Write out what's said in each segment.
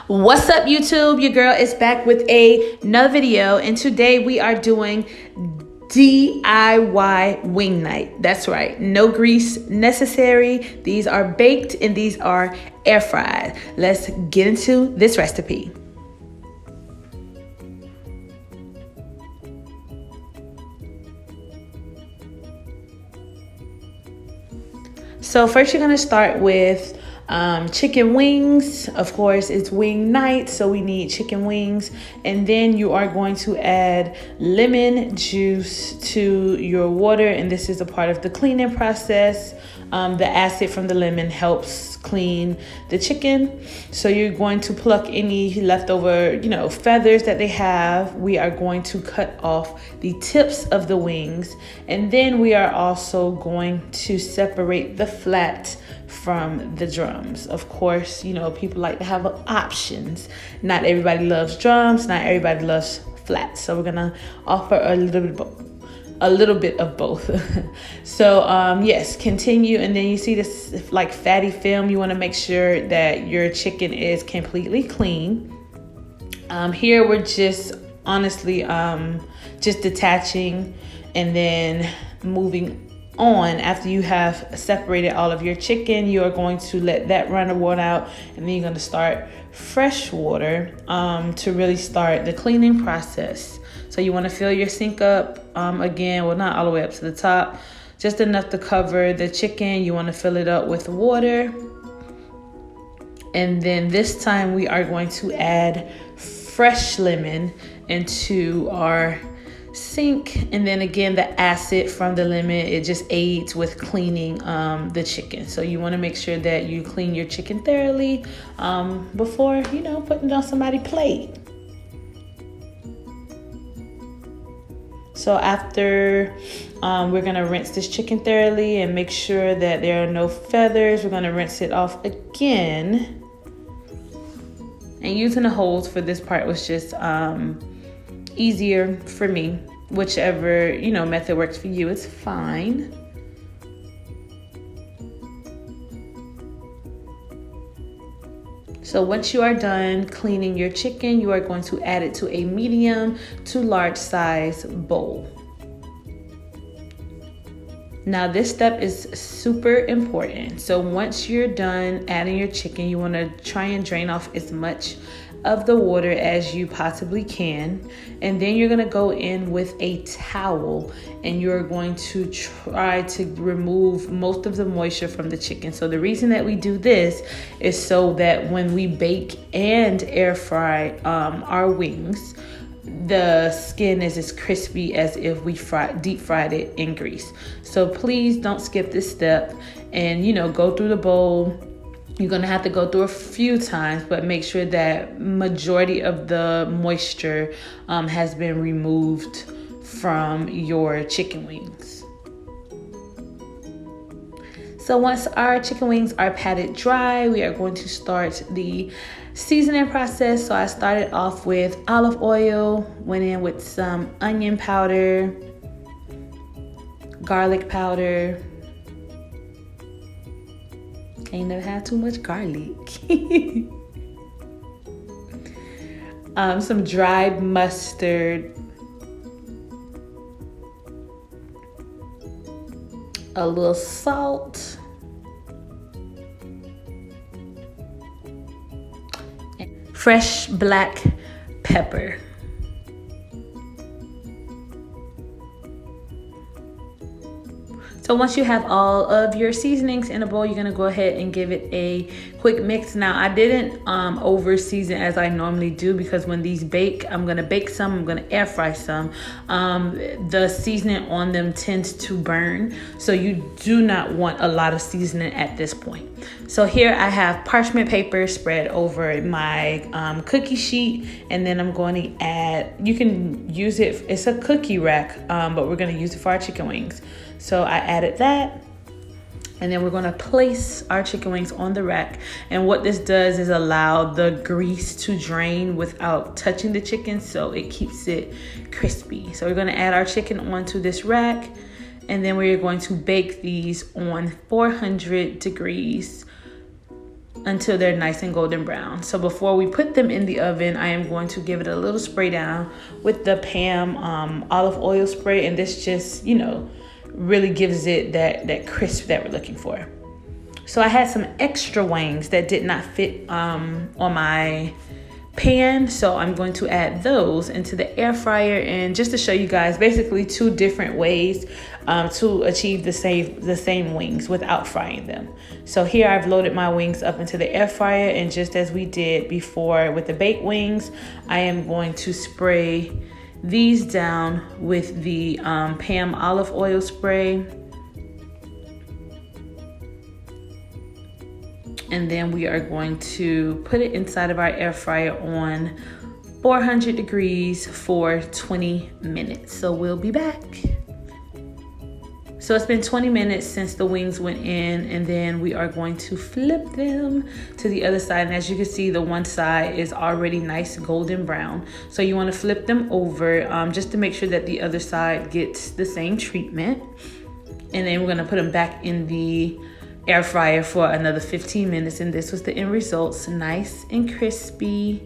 What's up, YouTube? Your girl is back with another video, and today we are doing DIY wing night. That's right, no grease necessary. These are baked and these are air fried. Let's get into this recipe. So first you're gonna start with chicken wings. Of course, it's wing night, so we need chicken wings. And then you are going to add lemon juice to your water, and this is a part of the cleaning process. The acid from the lemon helps clean the chicken. So you're going to pluck any leftover, feathers that they have. We are going to cut off the tips of the wings, and then we are also going to separate the flat from the drums. Of course, people like to have options. Not everybody loves drums, not everybody loves flats. So we're gonna offer a little bit of both. So yes, continue. And then you see this like fatty film. You want to make sure that your chicken is completely clean. Here we're just honestly just detaching and then moving on. After you have separated all of your chicken, you are going to let that run the water out, and then you're going to start fresh water to really start the cleaning process. So you want to fill your sink up again, well, not all the way up to the top, just enough to cover the chicken. You want to fill it up with water, and then this time we are going to add fresh lemon into our sink. And then again, the acid from the lemon, it just aids with cleaning the chicken. So you want to make sure that you clean your chicken thoroughly before putting it on somebody's plate. So after we're going to rinse this chicken thoroughly and make sure that there are no feathers. We're going to rinse it off again, and using the hose for this part was just easier for me. Whichever method works for you, it's fine. So once you are done cleaning your chicken, you are going to add it to a medium to large size bowl. Now this step is super important. So once you're done adding your chicken, you want to try and drain off as much of the water as you possibly can, and then you're going to go in with a towel and you're going to try to remove most of the moisture from the chicken. So the reason that we do this is so that when we bake and air fry our wings, the skin is as crispy as if we deep fried it in grease. So please don't skip this step and go through the bowl. You're gonna have to go through a few times, but make sure that majority of the moisture has been removed from your chicken wings. So once our chicken wings are patted dry, we are going to start the seasoning process. So I started off with olive oil, went in with some onion powder, garlic powder. Ain't never had too much garlic. Some dried mustard, a little salt, and fresh black pepper. So once you have all of your seasonings in a bowl, you're gonna go ahead and give it a quick mix. Now I didn't over season as I normally do, because when these bake, I'm gonna bake some, I'm gonna air fry some. The seasoning on them tends to burn, so you do not want a lot of seasoning at this point. So here I have parchment paper spread over my cookie sheet, and then I'm going to add, you can use it, it's a cookie rack, but we're gonna use it for our chicken wings. So I added that, and then we're going to place our chicken wings on the rack. And what this does is allow the grease to drain without touching the chicken, so it keeps it crispy. So we're going to add our chicken onto this rack, and then we're going to bake these on 400 degrees until they're nice and golden brown. So before we put them in the oven, I am going to give it a little spray down with the Pam olive oil spray, and this just, you know, really gives it that crisp that we're looking for. So I had some extra wings that did not fit on my pan, so I'm going to add those into the air fryer, and just to show you guys basically two different ways to achieve the same wings without frying them. So here I've loaded my wings up into the air fryer, and just as we did before with the baked wings, I am going to spray these down with the Pam olive oil spray. And then we are going to put it inside of our air fryer on 400 degrees for 20 minutes. So we'll be back. So it's been 20 minutes since the wings went in, and then we are going to flip them to the other side. And as you can see, the one side is already nice golden brown. So you want to flip them over just to make sure that the other side gets the same treatment. And then we're going to put them back in the air fryer for another 15 minutes, and this was the end results. Nice and crispy.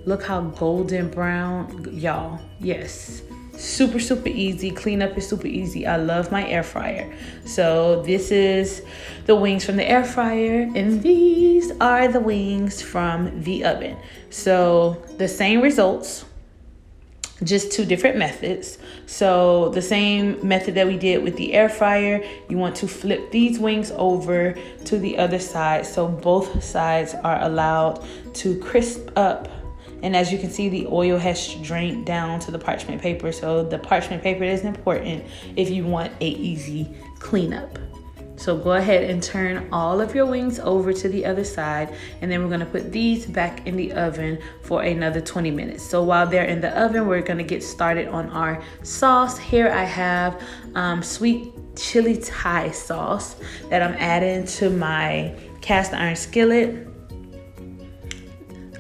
Look how golden brown, y'all. Yes, super easy. Cleanup is super easy. I love my air fryer. So this is the wings from the air fryer, and these are the wings from the oven. So the same results, just two different methods. So the same method that we did with the air fryer, you want to flip these wings over to the other side so both sides are allowed to crisp up. And as you can see, the oil has drained down to the parchment paper. So the parchment paper is important if you want a easy cleanup. So go ahead and turn all of your wings over to the other side, and then we're gonna put these back in the oven for another 20 minutes. So while they're in the oven, we're gonna get started on our sauce. Here I have sweet chili Thai sauce that I'm adding to my cast iron skillet.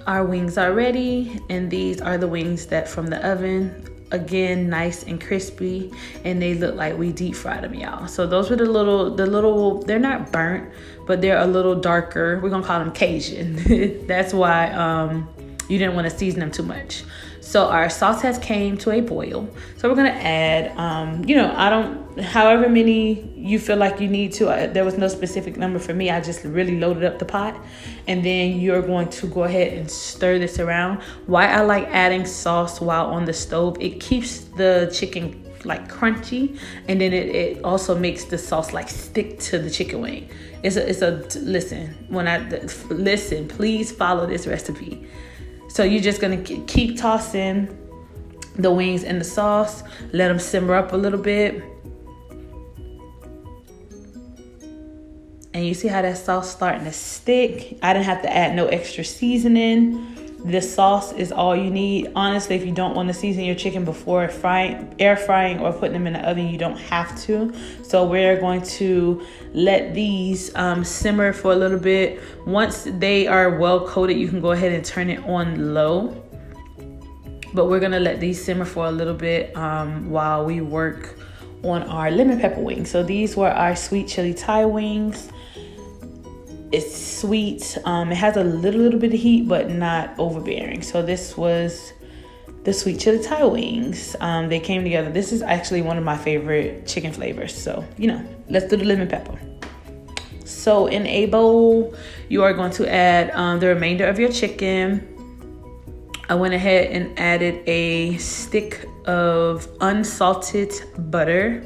Our wings are ready, and these are the wings that from the oven. Again, nice and crispy, and they look like we deep fried them, y'all. So those were the little, they're not burnt, but they're a little darker. We're gonna call them Cajun. That's why you didn't want to season them too much. So our sauce has came to a boil. So we're gonna add, however many you feel like you need to. There was no specific number for me. I just really loaded up the pot. And then you're going to go ahead and stir this around. Why I like adding sauce while on the stove, it keeps the chicken like crunchy, and then it also makes the sauce like stick to the chicken wing. Listen, please follow this recipe. So you're just gonna keep tossing the wings in the sauce, let them simmer up a little bit. And you see how that sauce starting to stick? I didn't have to add no extra seasoning. This sauce is all you need. Honestly, if you don't want to season your chicken before air frying or putting them in the oven, you don't have to. So we're going to let these simmer for a little bit. Once they are well coated, you can go ahead and turn it on low. But we're gonna let these simmer for a little bit while we work on our lemon pepper wings. So these were our sweet chili Thai wings. It's sweet. It has a little bit of heat, but not overbearing. So this was the sweet chili Thai wings. They came together. This is actually one of my favorite chicken flavors. So, let's do the lemon pepper. So in a bowl, you are going to add the remainder of your chicken. I went ahead and added a stick of unsalted butter,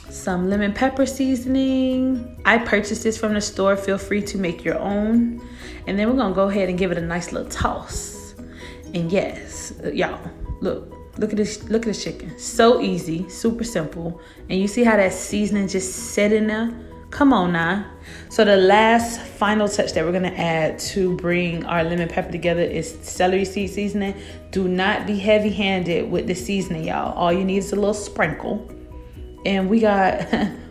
some lemon pepper seasoning. I purchased this from the store. Feel free to make your own. And then we're gonna go ahead and give it a nice little toss. And yes, y'all, look at this chicken. So easy, super simple. And you see how that seasoning just set in there? Come on now. So the last final touch that we're gonna add to bring our lemon pepper together is celery seed seasoning. Do not be heavy-handed with the seasoning, y'all. All you need is a little sprinkle. And we got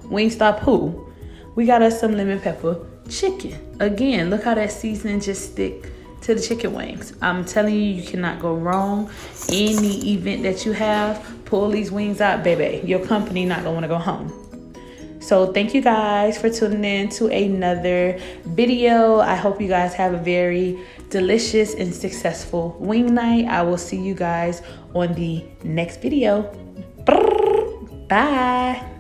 Wingstop who? We got us some lemon pepper chicken. Again, look how that seasoning just stick to the chicken wings. I'm telling you, you cannot go wrong. Any event that you have, pull these wings out, baby. Your company not gonna wanna go home. So thank you guys for tuning in to another video. I hope you guys have a very delicious and successful wing night. I will see you guys on the next video. Bye.